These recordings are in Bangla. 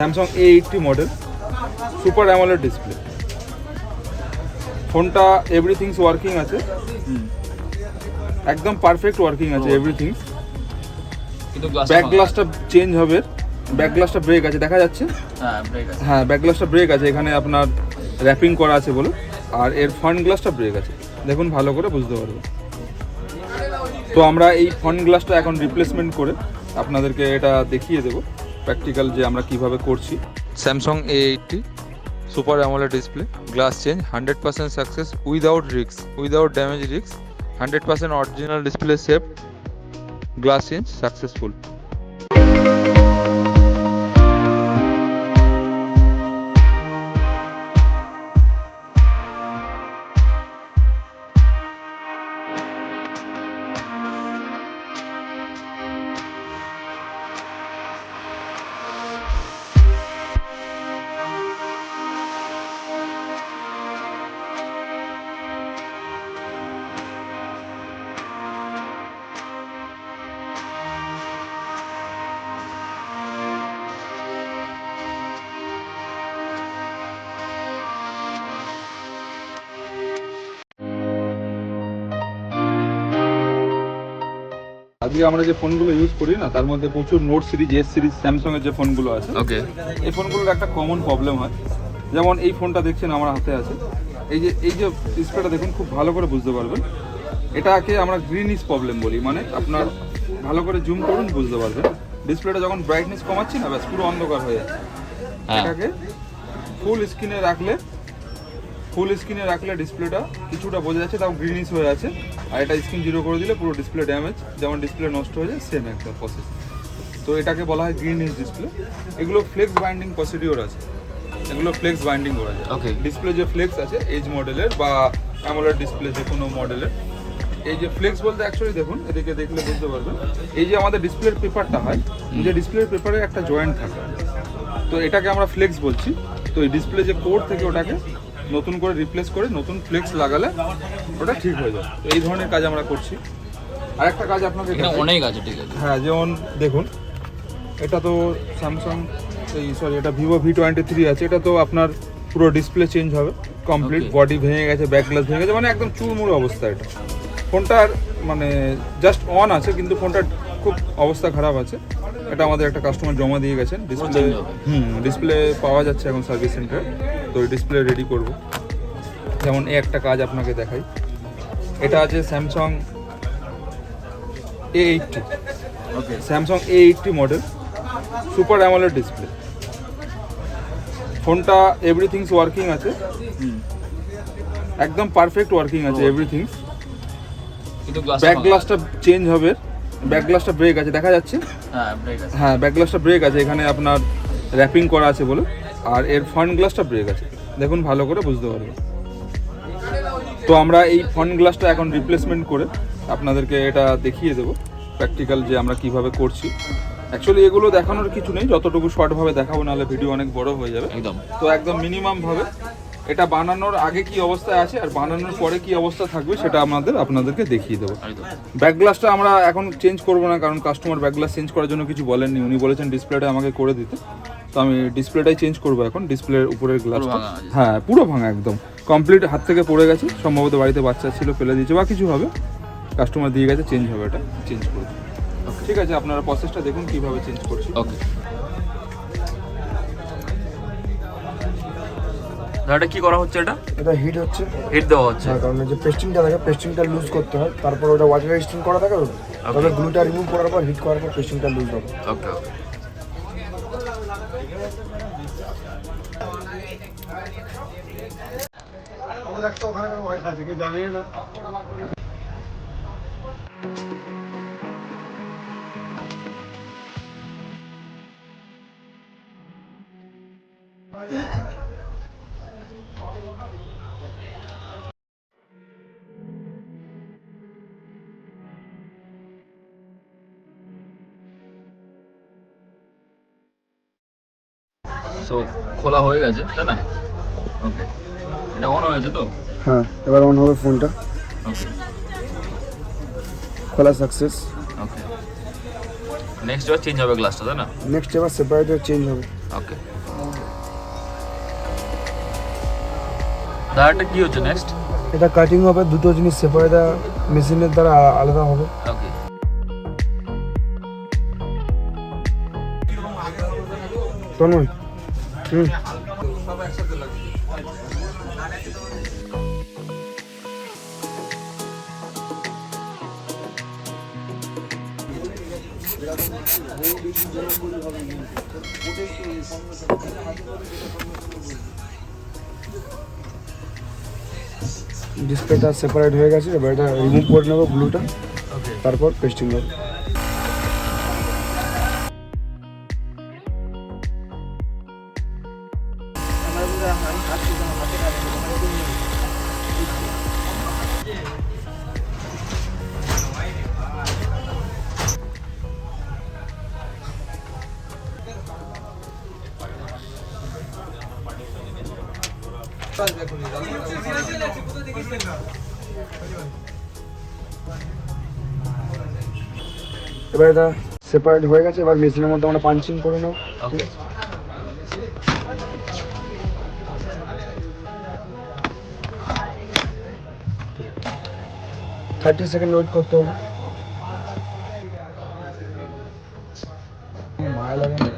Samsung A80 model super AMOLED display. ফোনটা এভরিথিংস ওয়ার্কিং আছে, একদম পারফেক্ট ওয়ার্কিং আছে এভরিথিংস। কিন্তু ব্যাক গ্লাসটা চেঞ্জ হবে, ব্যাক গ্লাসটা ব্রেক আছে, দেখা যাচ্ছে? হ্যাঁ, ব্যাক গ্লাসটা ব্রেক আছে, এখানে আপনার র্যাপিং করা আছে বলে। আর এর ফ্রন্ট গ্লাসটা ব্রেক আছে, দেখুন ভালো করে বুঝতে পারবেন। তো আমরা এই ফ্রন্ট গ্লাসটা এখন রিপ্লেসমেন্ট করে আপনাদেরকে এটা দেখিয়ে দেবো প্র্যাকটিক্যাল যে আমরা কিভাবে করছি। Samsung A80 Super AMOLED display, glass change, 100% success without risks, without damage risks, 100% original display shape, glass change successful. আজকে আমরা যে ফোনগুলো ইউজ করি না, তার মধ্যে প্রচুর note series, S series, Samsung এর যে ফোনগুলো আছে, ওকে, এই ফোনগুলোর একটা কমন প্রবলেম হয়। যেমন এই ফোনটা দেখছেন আমার হাতে আছে, এই যে ডিসপ্লেটা দেখুন, খুব ভালো করে বুঝতে পারবেন। এটাকে আমরা গ্রিনিশ প্রবলেম বলি, মানে আপনার ভালো করে জুম করুন বুঝতে পারবেন। ডিসপ্লেটা যখন ব্রাইটনেস কমাচ্ছি না, ব্যাস পুরো অন্ধকার হয়ে যাচ্ছে। এটাকে ফুল স্ক্রিনে রাখলে ডিসপ্লেটা কিছুটা বোঝা যাচ্ছে, তাও গ্রিনিশ হয়ে আছে। আর এটা স্ক্রিন জিরো করে দিলে পুরো ডিসপ্লে ড্যামেজ, যেমন ডিসপ্লে নষ্ট হয়ে যায় সেম একটা প্রসেস। তো এটাকে বলা হয় গ্রিনিশ ডিসপ্লে। এগুলো ফ্লেক্স বাইন্ডিং প্রসিডিওর আছে, এগুলো ফ্লেক্স বাইন্ডিং করা যায়। ওকে, ডিসপ্লে যে ফ্লেক্স আছে এজ মডেলের বা অ্যামোলেড ডিসপ্লে যে কোনো মডেলের, এই যে ফ্লেক্স বলতে অ্যাকচুয়ালি দেখুন, এদিকে দেখলে বুঝতে পারবেন, এই যে আমাদের ডিসপ্লের পেপারটা হয়, যে ডিসপ্লের পেপারে একটা জয়েন্ট থাকে, তো এটাকে আমরা ফ্লেক্স বলছি। তো এই ডিসপ্লে যে কোড থেকে ওটাকে নতুন করে রিপ্লেস করে নতুন ফ্লেক্স লাগালে ওটা ঠিক হয়ে যায়। তো এই ধরনের কাজ আমরা করছি। আরেকটা কাজ আপনাকে অনেক আছে, ঠিক আছে। হ্যাঁ, যেমন দেখুন, এটা তো স্যামসাং এটা ভিভো V23 আছে। এটা তো আপনার পুরো ডিসপ্লে চেঞ্জ হবে কমপ্লিট, বডি ভেঙে গেছে, ব্যাক গ্লাস ভেঙে গেছে, মানে একদম চুরমুর অবস্থা। এটা ফোনটার মানে জাস্ট অন আছে, কিন্তু ফোনটার খুব অবস্থা খারাপ আছে। এটা আমাদের একটা কাস্টমার জমা দিয়ে গেছেন। ডিসপ্লে পাওয়া যাচ্ছে এখন সার্ভিস সেন্টারে, তো ওই ডিসপ্লে রেডি করব। যেমন এই একটা কাজ আপনাকে দেখাই, এটা আছে Samsung A80, okay, Samsung A80 model super AMOLED display. ফোনটা এভরিথিংস ওয়ার্কিং আছে, একদম পারফেক্ট ওয়ার্কিং আছে এভরিথিংস। কিন্তু ব্যাক গ্লাসটা চেঞ্জ হবে, ব্যাক গ্লাসটা ব্রেক আছে, দেখা যাচ্ছে? হ্যাঁ, ব্যাক গ্লাসটা ব্রেক আছে, এখানে আপনার র্যাপিং করা আছে বলে। আর এর ফ্রন্ট গ্লাসটা ব্রেক আছে, দেখুন ভালো করে বুঝতে পারবেন। তো আমরা এই ফ্রন্ট গ্লাসটা এখন রিপ্লেসমেন্ট করে আপনাদেরকে এটা দেখিয়ে দেবো প্র্যাকটিক্যাল যে আমরা কিভাবে করছি। অ্যাকচুয়ালি এগুলো দেখানোর কিছু নেই, যতটুকু শর্টভাবে দেখাবো, নাহলে ভিডিও অনেক বড় হয়ে যাবে। তো একদম মিনিমামভাবে এটা বানানোর আগে কি অবস্থায় আছে আর বানানোর পরে কি অবস্থা থাকবে সেটা আপনাদেরকে দেখিয়ে দেবো। ব্যাক গ্লাসটা আমরা এখন চেঞ্জ করবো না, কারণ কাস্টমার ব্যাক গ্লাস চেঞ্জ করার জন্য কিছু বলেননি। উনি বলেছেন ডিসপ্লেটা আমাকে করে দিতে, তো আমি ডিসপ্লেটাই চেঞ্জ করবো এখন। ডিসপ্লের উপরের গ্লাসটা হ্যাঁ পুরো ভাঙা, একদম কমপ্লিট, হাত থেকে পড়ে গেছে, সম্ভবত বাড়িতে বাচ্চা ছিল ফেলে দিয়েছে বা কিছু হবে, কাস্টমার দিয়ে গেছে, চেঞ্জ হবে, এটা চেঞ্জ করবো। ঠিক আছে, আপনারা প্রসেসটা দেখুন কিভাবে চেঞ্জ করছি। ওকে, এটা কি করা হচ্ছে? এটা হিট হচ্ছে, হিট দেওয়া হচ্ছে। হ্যাঁ, কারণ যে পেস্টিংটা থাকে, পেস্টিংটা লুজ করতে হয়, তারপর ওটা ওয়াটার রেজিস্ট্যান্ট করা থাকে, তবে গ্লুটা রিমুভ করার পর হিট করার পর পেস্টিংটা লুজ হবে। ওকে, ওকে, সো খোলা হয়ে গেছে, তাই না? ওকে, এটা অন হয়েছে তো? হ্যাঁ, এবার অন হবে ফোনটা। ওকে, খোলা সাকসেস। ওকে, নেক্সট এবার চেঞ্জ হবে গ্লাসটা, তাই না? নেক্সট এবার সেপারেটর চেঞ্জ হবে। ওকে, দাঁড়াটা কি হচ্ছে নেক্সট? এটা কাটিং হবে, দুটো জিনিস সেপারেট মেশিনের দ্বারা আলাদা হবে। ওকে, তন্ময় সব একসাথে লাগবে। ডিসপ্লেটা সেপারেট হয়ে গেছে, এবার এটা রিমুভ করে নেবো ব্লুটা, ওকে, তারপর পেস্টিং হবে। এবার এটা সেপারেট হয়ে গেছে, এবার মেশিনের মধ্যে আমরা পাঞ্চিং করে নেব। ওকে, 30 সেকেন্ড ওয়েট করতে হবে। মায়া লাগে না।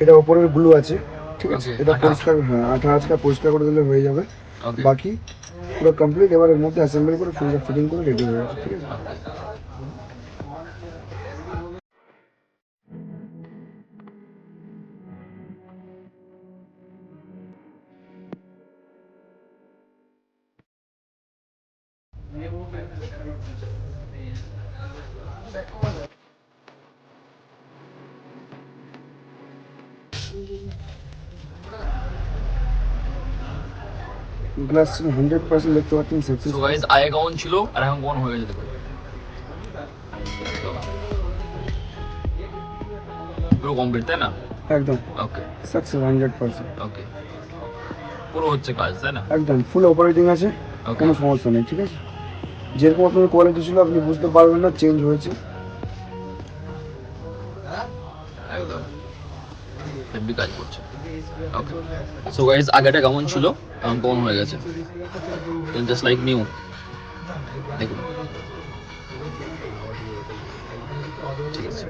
এটা ওপরের গ্লু আছে, ঠিক আছে, Okay, এটা আঠা। পরিষ্কার, হ্যাঁ আঠা আজকে পরিষ্কার করে দিলে হয়ে যাবে। ওকে, বাকি পুরো কমপ্লিট, এবার এর মধ্যে অ্যাসেম্বল করে ফিঙ্গার ফিটিং করে রেডি হয়ে যাবে, ঠিক আছে। গ্লাস 100% দেখতে পাচ্ছেন সো সাকসেস। গাইস আগে কেমন ছিল আর এখন কেমন হয়ে গেছে দেখো, পুরো কমপ্লিট তাই না? একদম ওকে, সাকসেস 100%। ওকে, পুরো হচ্ছে কাজ তাই না? একদম ফুল অপারেটিং আছে, Okay. কোনো সমস্যা নেই, ঠিক আছে। যেরকম আপনার কোয়ালিটি ছিল আপনি বুঝতে পারবেন না, চেঞ্জ হয়েছে। একদম হেভি কাজ করছে। ওকে, সো গাইস আগেটা কেমন ছিল এখন কেমন হয়ে গেছে, জাস্ট লাইক নিউ, দেখুন। ঠিক আছে।